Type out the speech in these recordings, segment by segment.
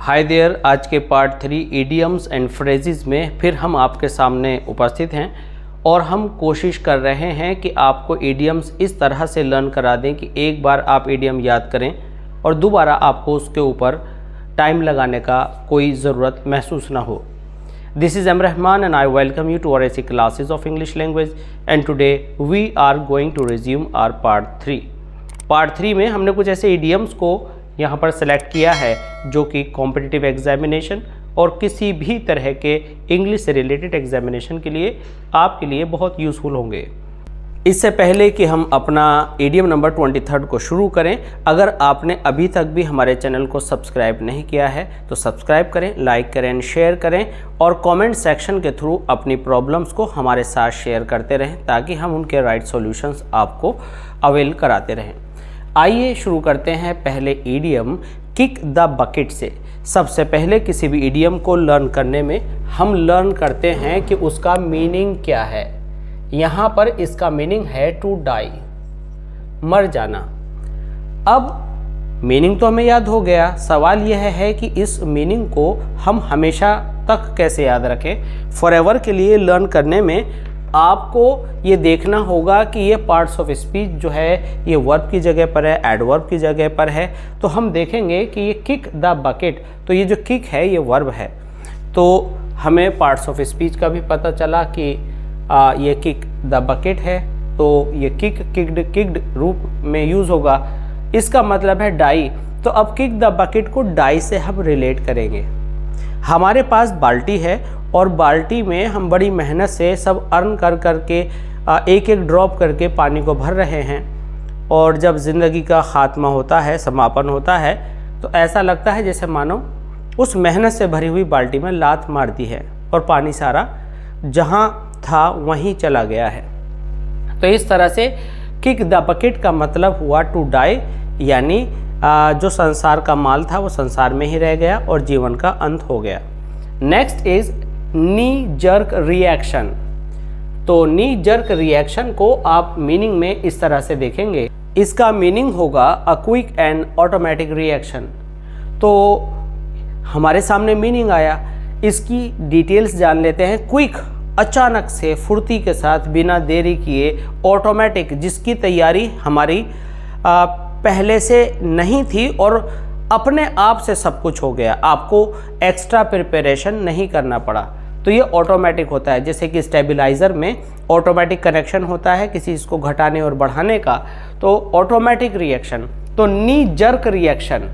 Hi there, आज के part 3 idioms and phrases में फिर हम आपके सामने उपस्थित हैं और हम कोशिश कर रहे हैं कि आपको इडियम्स इस तरह से लर्न करा दें कि एक बार आप इडियम याद करें और दोबारा आपको उसके ऊपर टाइम लगाने का कोई ज़रूरत महसूस ना हो। This is M Rahman and I welcome you to our ऐसी classes of English language and today we are going to resume our part 3। Part 3 में हमने कुछ ऐसे इडियम्स को यहाँ पर सेलेक्ट किया है जो कि कॉम्पिटिटिव एग्जामिनेशन और किसी भी तरह के इंग्लिश से रिलेटेड एग्जामिनेशन के लिए आपके लिए बहुत यूज़फुल होंगे। इससे पहले कि हम अपना इडियम नंबर 23 को शुरू करें, अगर आपने अभी तक भी हमारे चैनल को सब्सक्राइब नहीं किया है तो सब्सक्राइब करें, लाइक करें एंड शेयर करें और कमेंट सेक्शन के थ्रू अपनी प्रॉब्लम्स को हमारे साथ शेयर करते रहें ताकि हम उनके राइट सॉल्यूशंस आपको अवेल कराते रहें। आइए शुरू करते हैं पहले इडियम किक द बकेट से। सबसे पहले किसी भी इडियम को लर्न करने में हम लर्न करते हैं कि उसका मीनिंग क्या है। यहाँ पर इसका मीनिंग है टू डाई, मर जाना। अब मीनिंग तो हमें याद हो गया, सवाल यह है कि इस मीनिंग को हम हमेशा तक कैसे याद रखें। फॉरएवर के लिए लर्न करने में आपको ये देखना होगा कि ये पार्ट्स ऑफ स्पीच जो है ये वर्ब की जगह पर है, एडवर्ब की जगह पर है। तो हम देखेंगे कि ये किक द बकेट, तो ये जो किक है ये वर्ब है। तो हमें पार्ट्स ऑफ स्पीच का भी पता चला कि ये किक द बकेट है, तो ये किक किक्ड रूप में यूज़ होगा। इसका मतलब है डाई। तो अब किक द बकेट को डाई से हम रिलेट करेंगे। हमारे पास बाल्टी है और बाल्टी में हम बड़ी मेहनत से सब अर्न कर करके एक एक ड्रॉप करके पानी को भर रहे हैं और जब ज़िंदगी का ख़ात्मा होता है, समापन होता है, तो ऐसा लगता है जैसे मानो उस मेहनत से भरी हुई बाल्टी में लात मार दी है और पानी सारा जहाँ था वहीं चला गया है। तो इस तरह से किक द बकेट का मतलब हुआ टू डाई, यानी जो संसार का माल था वो संसार में ही रह गया और जीवन का अंत हो गया। Next is knee jerk reaction. तो नी जर्क रिएक्शन को आप मीनिंग में इस तरह से देखेंगे, इसका मीनिंग होगा a quick and automatic reaction. तो हमारे सामने मीनिंग आया, इसकी डिटेल्स जान लेते हैं। क्विक, अचानक से फुर्ती के साथ बिना देरी किए, ऑटोमेटिक, जिसकी तैयारी हमारी पहले से नहीं थी और अपने आप से सब कुछ हो गया, आपको एक्स्ट्रा प्रिपरेशन नहीं करना पड़ा। तो ये ऑटोमेटिक होता है, जैसे कि स्टेबलाइज़र में ऑटोमेटिक कनेक्शन होता है किसी चीज़ को घटाने और बढ़ाने का, तो ऑटोमेटिक रिएक्शन। तो नी जर्क रिएक्शन,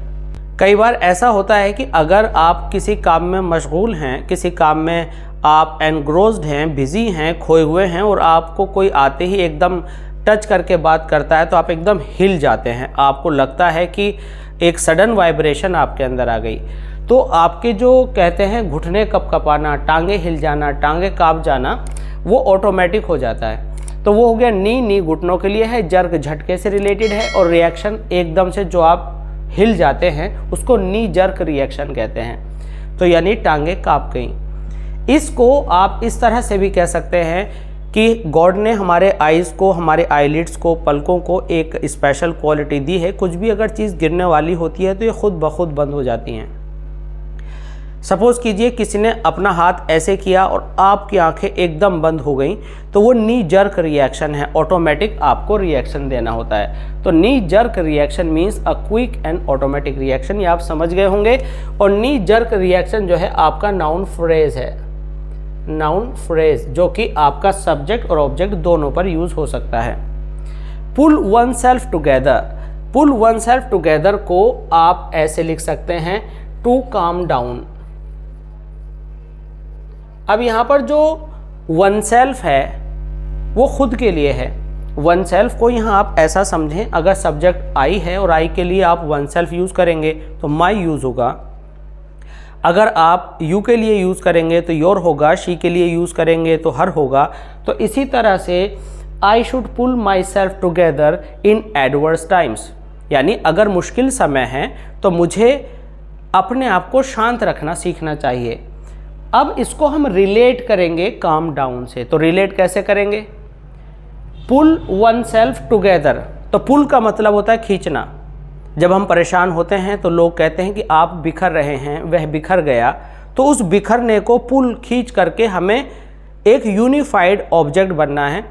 कई बार ऐसा होता है कि अगर आप किसी काम में मशगूल हैं, किसी काम में आप एनग्रोस्ड हैं, बिज़ी हैं, खोए हुए हैं और आपको कोई आते ही एकदम टच करके बात करता है तो आप एकदम हिल जाते हैं, आपको लगता है कि एक सडन वाइब्रेशन आपके अंदर आ गई। तो आपके जो कहते हैं घुटने कपकपाना, टांगे हिल जाना, टांगे काँप जाना, वो ऑटोमेटिक हो जाता है। तो वो हो गया नी घुटनों के लिए है, जर्क झटके से रिलेटेड है और रिएक्शन एकदम से जो आप हिल जाते हैं उसको नी जर्क रिएक्शन कहते हैं। तो यानी टांगे काँप गई। इसको आप इस तरह से भी कह सकते हैं कि गॉड ने हमारे आइज़ को, हमारे आईलिड्स को, पलकों को एक स्पेशल क्वालिटी दी है। कुछ भी अगर चीज़ गिरने वाली होती है तो ये खुद ब खुद बंद हो जाती हैं। सपोज़ कीजिए किसी ने अपना हाथ ऐसे किया और आपकी आंखें एकदम बंद हो गई, तो वो नी जर्क रिएक्शन है, ऑटोमेटिक आपको रिएक्शन देना होता है। तो नी jerk reaction means a quick and automatic reaction, ये आप समझ गए होंगे। और नी जर्क रिएक्शन जो है आपका नाउन फ्रेज है, नाउन फ्रेज, जो कि आपका सब्जेक्ट और ऑब्जेक्ट दोनों पर यूज हो सकता है। Pull oneself together, pull oneself together को आप ऐसे लिख सकते हैं टू काम डाउन। अब यहाँ पर जो वन सेल्फ है वो खुद के लिए है। वन सेल्फ को यहाँ आप ऐसा समझें, अगर सब्जेक्ट आई है और आई के लिए आप वन सेल्फ यूज़ करेंगे तो माई यूज़ होगा। अगर आप यू के लिए यूज़ करेंगे तो योर होगा, शी के लिए यूज़ करेंगे तो हर होगा। तो इसी तरह से I should pull myself together in adverse times, यानी अगर मुश्किल समय है तो मुझे अपने आप को शांत रखना सीखना चाहिए। अब इसको हम रिलेट करेंगे काम डाउन से। तो रिलेट कैसे करेंगे? पुल वन सेल्फ टुगेदर, तो पुल का मतलब होता है खींचना, जब हम परेशान होते हैं तो लोग कहते हैं कि आप बिखर रहे हैं, वह बिखर गया। तो उस बिखरने को पुल खींच करके हमें एक यूनिफाइड ऑब्जेक्ट बनना है,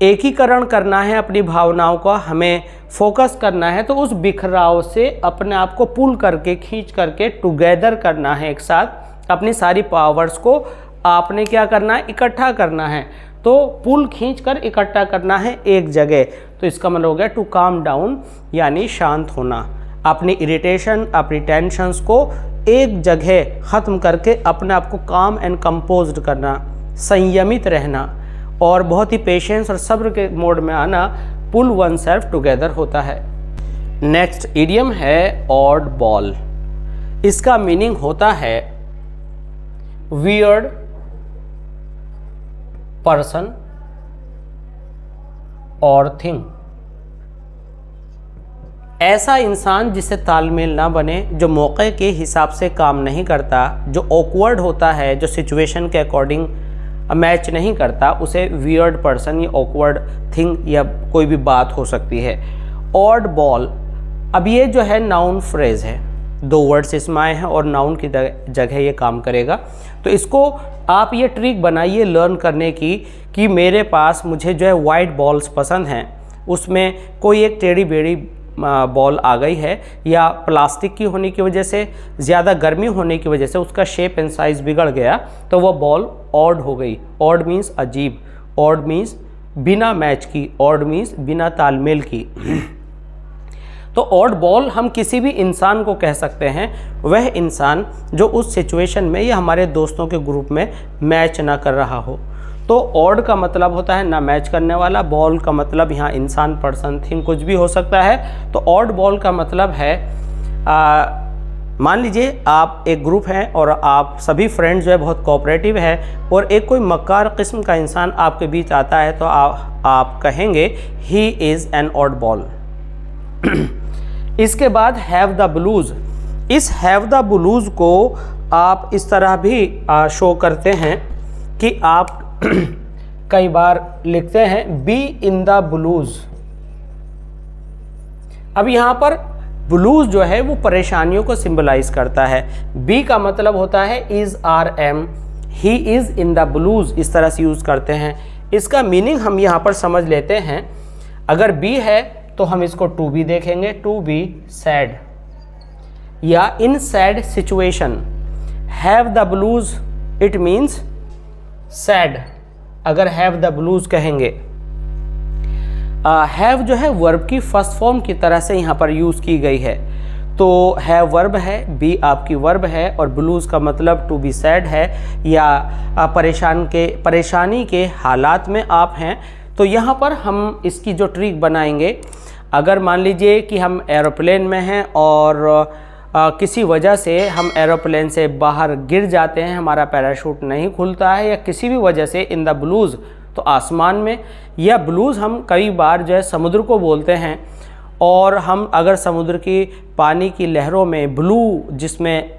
एकीकरण करना है अपनी भावनाओं का, हमें फोकस करना है। तो उस बिखराव से अपने आप को पुल करके, खींच करके टुगेदर करना है एक साथ। अपनी सारी पावर्स को आपने क्या करना है, इकट्ठा करना है। तो पुल खींच कर इकट्ठा करना है एक जगह। तो इसका मतलब हो गया टू काम डाउन, यानी शांत होना। अपनी इरिटेशन, अपनी टेंशन्स को एक जगह ख़त्म करके अपने आप को काम एंड कंपोज्ड करना, संयमित रहना और बहुत ही पेशेंस और सब्र के मोड में आना, पुल वन सेल्फ टुगेदर होता है। नेक्स्ट इडियम है ऑड बॉल। इसका मीनिंग होता है वियर्ड पर्सन और थिंग। ऐसा इंसान जिससे तालमेल ना बने, जो मौके के हिसाब से काम नहीं करता, जो ऑकवर्ड होता है, जो सिचुएशन के अकॉर्डिंग मैच नहीं करता, उसे वियर्ड पर्सन या ऑकवर्ड थिंग या कोई भी बात हो सकती है। ऑड बॉल, अब ये जो है नाउन फ्रेज है, 2 वर्ड्स इसमें आए हैं और नाउन की जगह ये काम करेगा। तो इसको आप ये ट्रिक बनाइए लर्न करने की कि मेरे पास मुझे जो है वाइट बॉल्स पसंद हैं, उसमें कोई एक टेढ़ी बेड़ी बॉल आ गई है या प्लास्टिक की होने की वजह से, ज़्यादा गर्मी होने की वजह से उसका शेप एंड साइज़ बिगड़ गया, तो वह बॉल ऑड हो गई। ऑड मीन्स अजीब, ऑड मीन्स बिना मैच की, ऑड मीन्स बिना तालमेल की। तो ऑड बॉल हम किसी भी इंसान को कह सकते हैं, वह इंसान जो उस सिचुएशन में या हमारे दोस्तों के ग्रुप में मैच ना कर रहा हो। तो ऑड का मतलब होता है ना मैच करने वाला, बॉल का मतलब यहाँ इंसान, पर्सन, थिंग कुछ भी हो सकता है। तो ऑड बॉल का मतलब है मान लीजिए आप एक ग्रुप हैं और आप सभी फ्रेंड्स जो है बहुत कोऑपरेटिव है और एक कोई मक्कार किस्म का इंसान आपके बीच आता है, तो आप कहेंगे he is an odd ball. इसके बाद हैव द ब्लूज़। इस हैव द ब्लूज़ को आप इस तरह भी शो करते हैं कि आप कई बार लिखते हैं बी इन द ब्लूज़। अब यहाँ पर ब्लूज़ जो है वो परेशानियों को सिंबलाइज करता है। बी का मतलब होता है is R M, he is in the blues, इस तरह से यूज़ करते हैं। इसका मीनिंग हम यहाँ पर समझ लेते हैं। अगर बी है तो हम इसको टू बी देखेंगे, टू बी सैड या in sad situation. Have the blues it means sad, अगर हैव द ब्लूज़ कहेंगे। हैव जो है वर्ब की फर्स्ट फॉर्म की तरह से यहाँ पर यूज़ की गई है। तो हैव वर्ब है, बी आपकी वर्ब है और ब्लूज़ का मतलब टू बी सैड है या परेशानी के हालात में आप हैं। तो यहाँ पर हम इसकी जो ट्रिक बनाएंगे, अगर मान लीजिए कि हम एरोप्लेन में हैं और किसी वजह से हम एरोप्लेन से बाहर गिर जाते हैं, हमारा पैराशूट नहीं खुलता है या किसी भी वजह से इन द ब्लूज़, तो आसमान में, या ब्लूज़ हम कई बार जो है समुद्र को बोलते हैं। और हम अगर समुद्र की पानी की लहरों में ब्लू जिसमें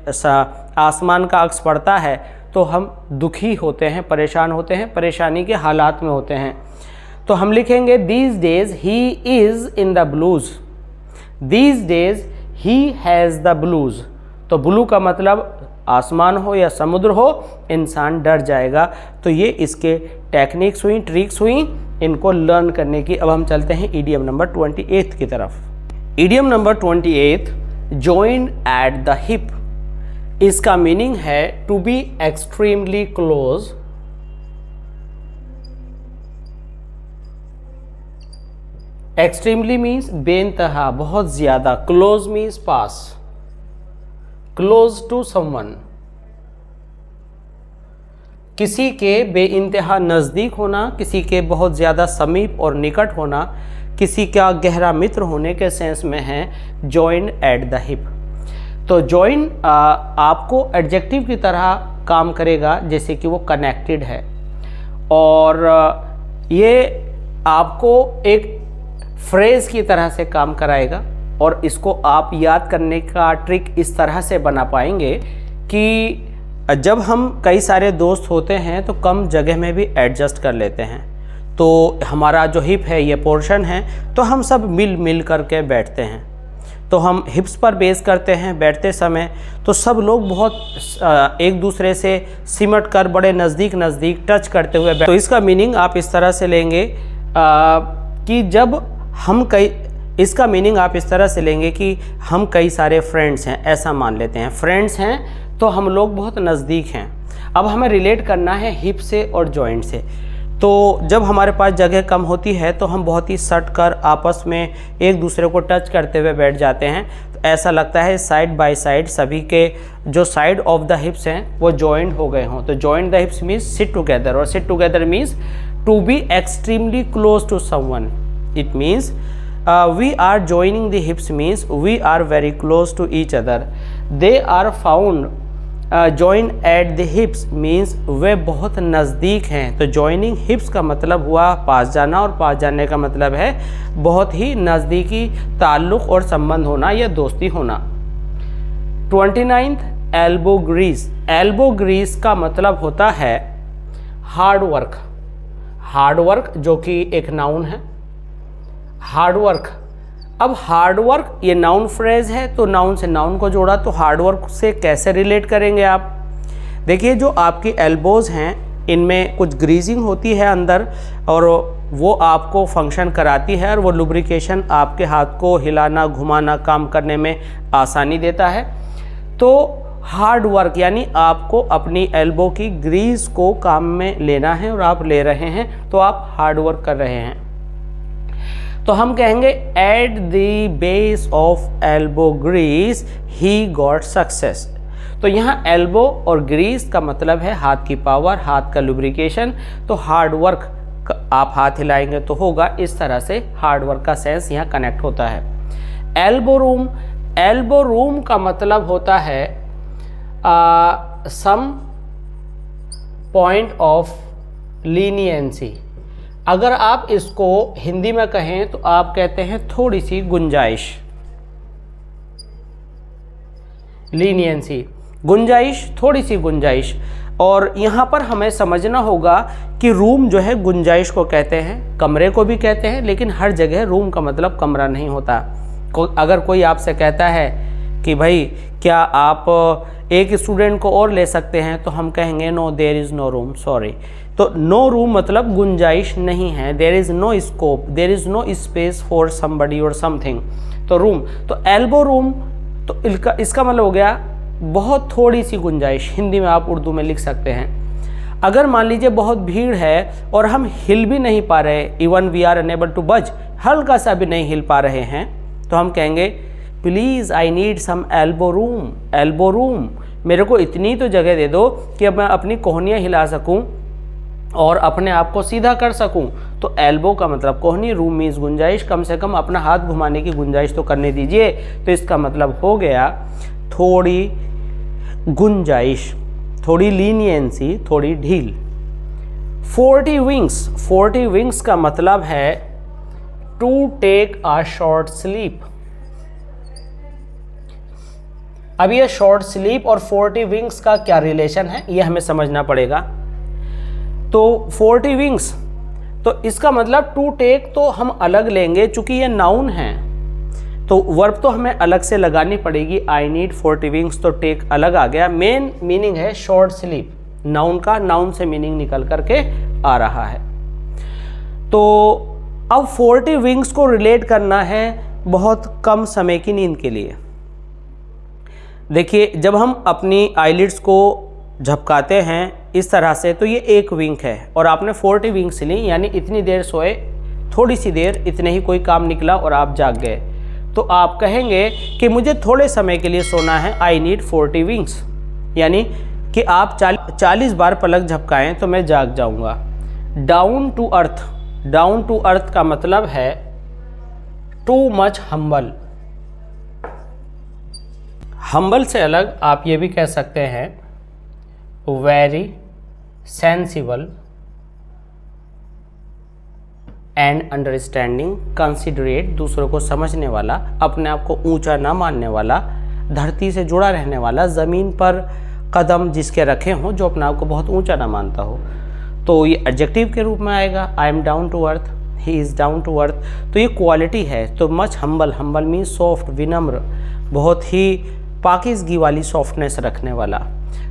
आसमान का अक्स पड़ता है तो हम दुखी होते हैं, परेशान होते हैं, परेशानी के हालात में होते हैं। तो हम लिखेंगे these days he is in the blues, these days he has the blues. तो ब्लू का मतलब आसमान हो या समुद्र हो, इंसान डर जाएगा। तो ये इसके टेक्निक्स हुई, ट्रिक्स हुई इनको लर्न करने की। अब हम चलते हैं इडियम नंबर 28 की तरफ। Idiom number 28 join at the hip. इसका मीनिंग है to be extremely close, extremely means बेइंतहा, बहुत ज़्यादा, क्लोज मीन्स पास, क्लोज टू समवन, किसी के बेइंतहा नज़दीक होना, किसी के बहुत ज़्यादा समीप और निकट होना, किसी का गहरा मित्र होने के सेंस में है जॉइन एट द हिप। तो जॉइन आपको एडजेक्टिव की तरह काम करेगा, जैसे कि वो कनेक्टेड है, और ये आपको एक फ्रेज़ की तरह से काम कराएगा। और इसको आप याद करने का ट्रिक इस तरह से बना पाएंगे कि जब हम कई सारे दोस्त होते हैं तो कम जगह में भी एडजस्ट कर लेते हैं। तो हमारा जो हिप है, ये पोर्शन है, तो हम सब मिल मिल करके बैठते हैं। तो हम हिप्स पर बेस करते हैं बैठते समय, तो सब लोग बहुत एक दूसरे से सिमट कर बड़े नज़दीक टच करते हुए तो इसका मीनिंग आप इस तरह से लेंगे कि जब हम इसका मीनिंग आप इस तरह से लेंगे कि हम कई सारे फ्रेंड्स हैं, ऐसा मान लेते हैं। फ्रेंड्स हैं तो हम लोग बहुत नज़दीक हैं। अब हमें रिलेट करना है हिप से और जॉइंट से। तो जब हमारे पास जगह कम होती है तो हम बहुत ही सट कर आपस में एक दूसरे को टच करते हुए बैठ जाते हैं। तो ऐसा लगता है साइड बाय साइड सभी के जो साइड ऑफ द हिप्स हैं वो जॉइंट हो गए हों। तो joint the hips means sit together, और sit together means to be extremely close to someone. It means we are joining the hips means we are very close to each other. They are found joined at the hips means वे बहुत नज़दीक हैं। तो joining hips का मतलब हुआ पास जाना, और पास जाने का मतलब है बहुत ही नज़दीकी ताल्लुक़ और संबंध होना या दोस्ती होना। 29th elbow grease। elbow grease का मतलब होता है हार्ड वर्क। हार्ड वर्क जो कि एक नाउन है, हार्ड वर्क। अब हार्ड वर्क ये नाउन फ्रेज है, तो नाउन से नाउन को जोड़ा, तो हार्ड वर्क से कैसे रिलेट करेंगे आप? देखिए, जो आपकी एल्बोज़ हैं इनमें कुछ ग्रीजिंग होती है अंदर, और वो आपको फंक्शन कराती है, और वो लुब्रिकेशन आपके हाथ को हिलाना घुमाना काम करने में आसानी देता है। तो हार्ड वर्क यानी आपको अपनी एल्बो की ग्रीस को काम में लेना है, और आप ले रहे हैं तो आप हार्ड वर्क कर रहे हैं। तो हम कहेंगे at the base of elbow grease he got success. तो यहाँ एल्बो और ग्रीस का मतलब है हाथ की पावर, हाथ का लुब्रिकेशन। तो हार्ड वर्क आप हाथ हिलाएंगे तो होगा, इस तरह से हार्ड वर्क का सेंस यहाँ कनेक्ट होता है। Elbow room. एल्बो रूम का मतलब होता है सम पॉइंट ऑफ लीनियंसी। अगर आप इसको हिंदी में कहें तो आप कहते हैं थोड़ी सी गुंजाइश। लीनियंसी, गुंजाइश, थोड़ी सी गुंजाइश। और यहाँ पर हमें समझना होगा कि रूम जो है गुंजाइश को कहते हैं, कमरे को भी कहते हैं, लेकिन हर जगह रूम का मतलब कमरा नहीं होता। अगर कोई आपसे कहता है कि भाई क्या आप एक स्टूडेंट को और ले सकते हैं, तो हम कहेंगे no there is no room, sorry. तो नो रूम मतलब गुंजाइश नहीं है, there is no scope, there is no space for somebody और समथिंग। तो रूम, तो एल्बो रूम, तो इसका मतलब हो गया बहुत थोड़ी सी गुंजाइश। हिंदी में आप उर्दू में लिख सकते हैं। अगर मान लीजिए बहुत भीड़ है और हम हिल भी नहीं पा रहे, even we are unable to budge, हल्का सा भी नहीं हिल पा रहे हैं, तो हम कहेंगे please I need some elbow room. Elbow room, मेरे को इतनी तो जगह दे दो कि अब मैं अपनी कोहनियाँ हिला सकूं और अपने आप को सीधा कर सकूं। तो एल्बो का मतलब कोहनी, रूम मीन्स गुंजाइश, कम से कम अपना हाथ घुमाने की गुंजाइश तो करने दीजिए। तो इसका मतलब हो गया थोड़ी गुंजाइश, थोड़ी लीनियंसी, थोड़ी ढील। 40 विंग्स। 40 विंग्स का मतलब है to take a short sleep. अब ये शॉर्ट स्लीप और 40 विंग्स का क्या रिलेशन है, ये हमें समझना पड़ेगा। तो 40 विंग्स, तो इसका मतलब टू टेक तो हम अलग लेंगे, चूंकि ये नाउन है तो वर्ब तो हमें अलग से लगानी पड़ेगी। आई नीड 40 विंग्स, तो टेक अलग आ गया। मेन मीनिंग है शॉर्ट स्लीप, नाउन का, नाउन से मीनिंग निकल करके आ रहा है। तो अब 40 विंग्स को रिलेट करना है बहुत कम समय की नींद के लिए। देखिए, जब हम अपनी आईलिड्स को झपकाते हैं इस तरह से, तो ये एक विंग है, और आपने 40 विंग्स ली, यानी इतनी देर सोए, थोड़ी सी देर, इतने ही कोई काम निकला और आप जाग गए, तो आप कहेंगे कि मुझे थोड़े समय के लिए सोना है, आई नीड 40 विंग्स। यानी कि आप 40 बार पलक झपकाएं तो मैं जाग जाऊंगा। Down to earth. Down to earth का मतलब है टू मच हम्बल। हम्बल से अलग आप ये भी कह सकते हैं very sensible and understanding, considerate, दूसरों को समझने वाला, अपने आप को ऊंचा ना मानने वाला, धरती से जुड़ा रहने वाला, ज़मीन पर कदम जिसके रखे हों, जो अपने आप को बहुत ऊंचा ना मानता हो। तो ये एडजेक्टिव के रूप में आएगा, I am down to earth. He is down to earth, तो ये क्वालिटी है। तो much humble, humble means soft, विनम्र, बहुत ही पाकिज़गी वाली सॉफ्टनेस रखने वाला।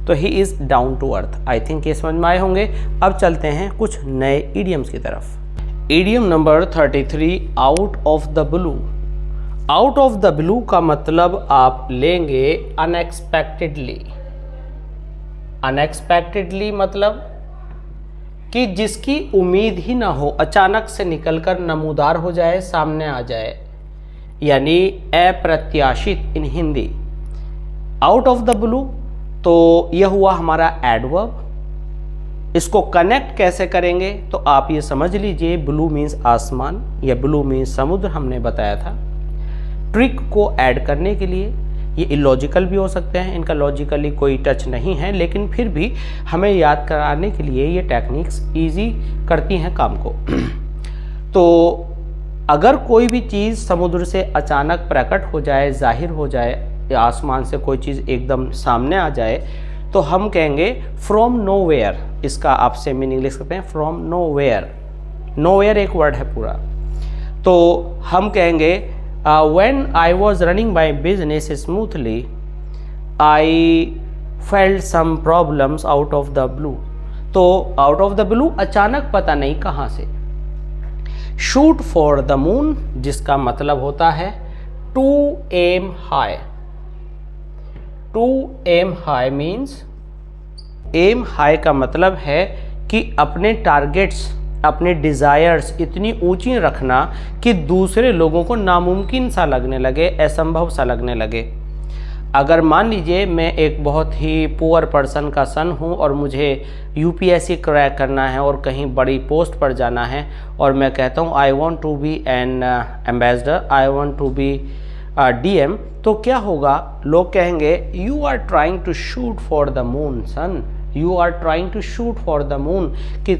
तो he is down to earth. I think ये समझ में आए होंगे। अब चलते हैं कुछ नए ईडियम्स की तरफ। Idiom number 33, out of the blue. Out of the blue का मतलब आप लेंगे अनएक्सपेक्टेडली। अनएक्सपेक्टेडली मतलब कि जिसकी उम्मीद ही ना हो, अचानक से निकलकर नमूदार हो जाए, सामने आ जाए, यानी अप्रत्याशित in Hindi. Out of the blue, तो यह हुआ हमारा एडवर्ब। इसको कनेक्ट कैसे करेंगे, तो आप ये समझ लीजिए, ब्लू मीन्स आसमान या ब्लू मीन्स समुद्र, हमने बताया था। ट्रिक को ऐड करने के लिए, ये इलॉजिकल भी हो सकते हैं, इनका लॉजिकली कोई टच नहीं है, लेकिन फिर भी हमें याद कराने के लिए ये टेक्निक्स इजी करती हैं काम को। तो अगर कोई भी चीज़ समुद्र से अचानक प्रकट हो जाए, जाहिर हो जाए, या आसमान से कोई चीज़ एकदम सामने आ जाए, तो हम कहेंगे फ्रॉम नोवेयर। इसका आपसे मीनिंग लिख सकते हैं, फ्रॉम नोवेयर। नोवेयर एक वर्ड है पूरा। तो हम कहेंगे when I was running my business smoothly, I felt some problems out of the blue। तो out of the blue अचानक पता नहीं कहाँ से। shoot for the moon, जिसका मतलब होता है to aim high। to aim high means, aim high का मतलब है कि अपने टारगेट्स, अपने डिज़ायर्स इतनी ऊंची रखना कि दूसरे लोगों को नामुमकिन सा लगने लगे, असंभव सा लगने लगे। अगर मान लीजिए मैं एक बहुत ही पुअर पर्सन का सन हूँ और मुझे यूपीएससी क्रैक करना है और कहीं बड़ी पोस्ट पर जाना है, और मैं कहता हूँ I want to be an ambassador, I want to be DM, तो क्या होगा? लोग कहेंगे you are trying to shoot for the moon son, you are trying to shoot for the moon, कि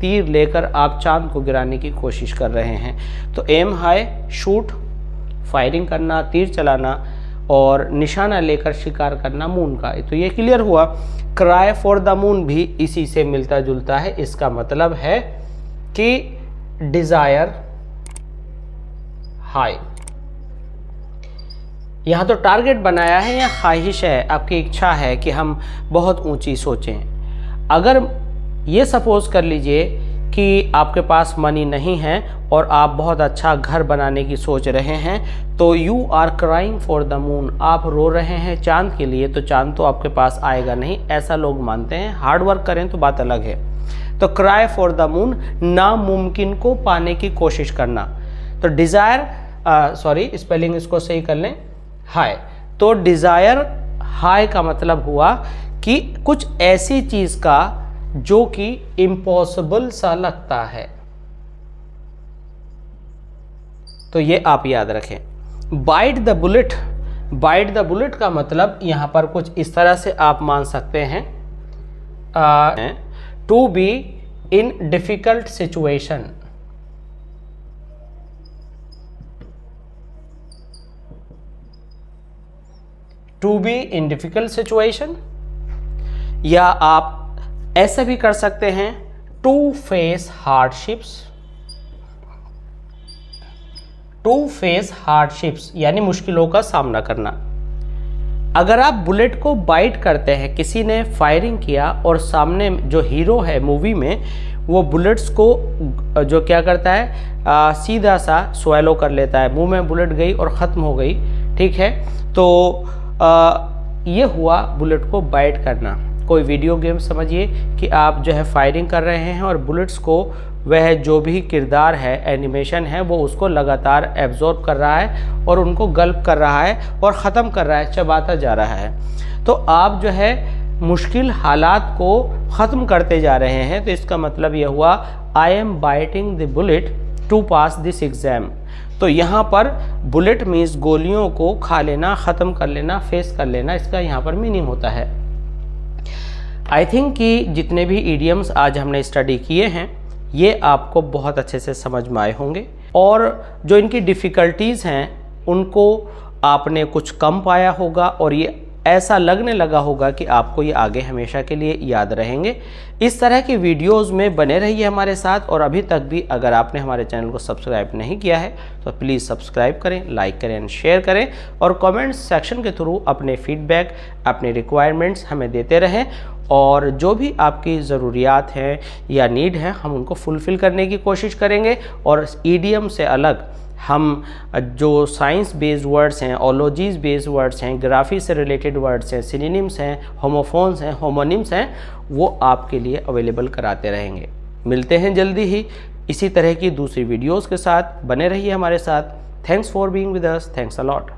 तीर लेकर आप चांद को गिराने की कोशिश कर रहे हैं। तो एम हाई, शूट, फायरिंग करना, तीर चलाना, और निशाना लेकर शिकार करना मून का। तो ये क्लियर हुआ। क्राई फॉर द मून भी इसी से मिलता जुलता है। इसका मतलब है कि डिज़ायर हाई। यहाँ तो टारगेट बनाया है या ख्वाहिश है, आपकी इच्छा है कि हम बहुत ऊंची सोचें। अगर ये सपोज कर लीजिए कि आपके पास मनी नहीं है और आप बहुत अच्छा घर बनाने की सोच रहे हैं, तो you are crying for the moon, आप रो रहे हैं चांद के लिए, तो चांद तो आपके पास आएगा नहीं, ऐसा लोग मानते हैं। हार्ड वर्क करें तो बात अलग है। तो क्राई फॉर द मून, नामुमकिन को पाने की कोशिश करना। तो डिज़ायर, सॉरी स्पेलिंग इसको सही कर लें, हाई। तो डिज़ायर हाई का मतलब हुआ कि कुछ ऐसी चीज़ का जो कि इम्पॉसिबल सा लगता है। तो ये आप याद रखें। Bite the bullet, bite the bullet का मतलब यहां पर कुछ इस तरह से आप मान सकते हैं, to be in difficult situation. To be in difficult situation, या आप ऐसा भी कर सकते हैं, to face hardships. To face hardships यानी मुश्किलों का सामना करना। अगर आप बुलेट को बाइट करते हैं, किसी ने फायरिंग किया और सामने जो हीरो है मूवी में, वो बुलेट्स को जो क्या करता है, सीधा सा स्वैलो कर लेता है, मुंह में बुलेट गई और ख़त्म हो गई। ठीक है, तो ये हुआ बुलेट को बाइट करना। कोई वीडियो गेम समझिए कि आप जो है फायरिंग कर रहे हैं और बुलेट्स को वह जो भी किरदार है, एनिमेशन है, वो उसको लगातार एब्जॉर्ब कर रहा है और उनको गल्प कर रहा है और ख़त्म कर रहा है, चबाता जा रहा है। तो आप जो है मुश्किल हालात को ख़त्म करते जा रहे हैं। तो इसका मतलब यह हुआ I am biting the bullet to pass this exam. तो यहाँ पर बुलेट मीन्स गोलियों को खा लेना, ख़त्म कर लेना, फेस कर लेना, इसका यहाँ पर मीनिंग होता है। आई थिंक कि जितने भी ईडियम्स आज हमने स्टडी किए हैं, ये आपको बहुत अच्छे से समझ में आए होंगे, और जो इनकी डिफ़िकल्टीज़ हैं उनको आपने कुछ कम पाया होगा, और ये ऐसा लगने लगा होगा कि आपको ये आगे हमेशा के लिए याद रहेंगे। इस तरह की वीडियोस में बने रहिए हमारे साथ, और अभी तक भी अगर आपने हमारे चैनल को सब्सक्राइब नहीं किया है तो प्लीज़ सब्सक्राइब करें, लाइक करें एंड शेयर करें, और कमेंट सेक्शन के थ्रू अपने फीडबैक, अपने रिक्वायरमेंट्स हमें देते रहें, और जो भी आपकी ज़रूरियात हैं या नीड है हम उनको फुलफ़िल करने की कोशिश करेंगे। और ईडीएम से अलग हम जो साइंस बेस्ड वर्ड्स हैं, ओलॉजीज़ बेस्ड वर्ड्स हैं, ग्राफी से रिलेटेड वर्ड्स हैं, सिनोनिम्स हैं, होमोफोन्स हैं, होमोनिम्स हैं, वो आपके लिए अवेलेबल कराते रहेंगे। मिलते हैं जल्दी ही इसी तरह की दूसरी वीडियोस के साथ। बने रहिए हमारे साथ। Thanks for being with us. Thanks a lot.